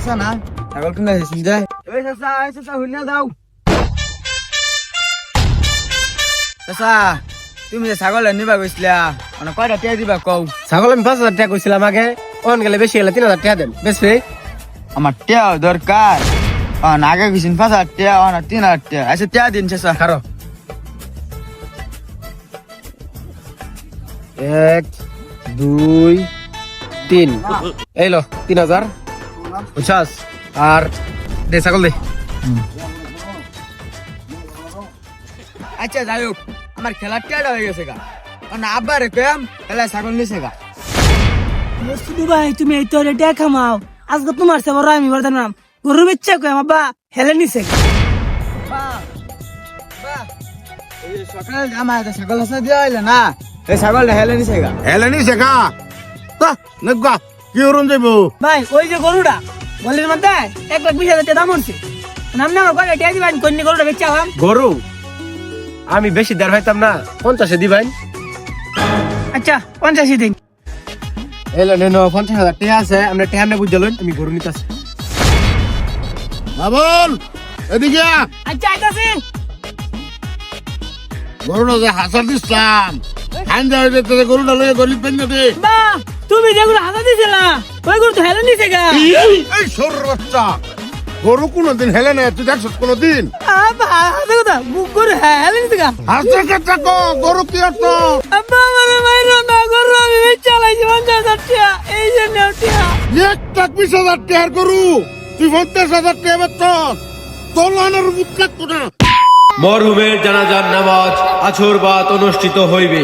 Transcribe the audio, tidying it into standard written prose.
চাচা না ছাগল কিনা হেসিন যায় এই চাচা হুইনা দাও চাচা তুমি যে ছাগল নিবা গৈছিলা মানে কয়টা টিয়া দিবা কও ছাগল আমি 5,000 টাকা কইছিলাম আগে অন গেলে বেশি গেলে 3,000 টাকা দেন বেশ ভাই আমার টিয়া দরকার আগে গেছিন 5,000 টিয়া 3,000 টিয়া আচ্ছা টিয়া দিন চাচা খারো 1 2 3 এই লো 3,000 50 আর দে ছাগল দে আচ্ছা যাই হোক আমার খেলার টিয়াটা হয়ে গেছে গা আব্বারে কেম খেলা ছাগল নিছে গা শুধু ভাই তুমি এই তো রেটে খামাও আজকে তোমার সে বড় আমি বলতাম না গরু বিচ্ছা কই আমার বা হেলে নিছে সকালে আমার ছাগল হাসা দিয়া হইলে না এই ছাগলটা হেলে নিছে গা হেলেনি শেখা নেগা কি ওরম যাইবো ভাই ওই যে গরুটা বলির মধ্যে 1,20,000 টাকা দাম হচ্ছে নাম না কয়টা টিয়া দিবেন কোন গরুটা বেচা হলাম গরু আমি বেশি দেড় ভাইতাম না 50 দিবেন আচ্ছা 85 দিন এলো নেনো 50,000 টাকা আছে আমরা টাইম না বুঝলুন আমি গরু নিতাছি বাবুল এদিকে আচ্ছা আইতাছি গরুটা যে হাসার দিচ্ছাম খান যাওয়া যেতে গরুটা লয়ে গলি পেন দে বা তুমি যেগুলো হাতা দিছিলা ওই গরু তো হেলে নিছে গা এই সর বাচ্চা গরু কোনদিন হেলে না তুই দেখছ কোনদিন আব্বা হাতে কথা গরু হেলে নিছে গা হাসতে কাটা কো গরু কি অর্থ আব্বা আমার মাইরো না গরু আমি বেচা লাইছি 50,000 টাকা এই যে নাও টাকা 1,20,000 টাকার গরু তুই 50,000 টাকা বেচছ তোলানোর মুখ তো না মরহুমের জানাজার নামাজ আছর বাত অনুষ্ঠিত হইবে।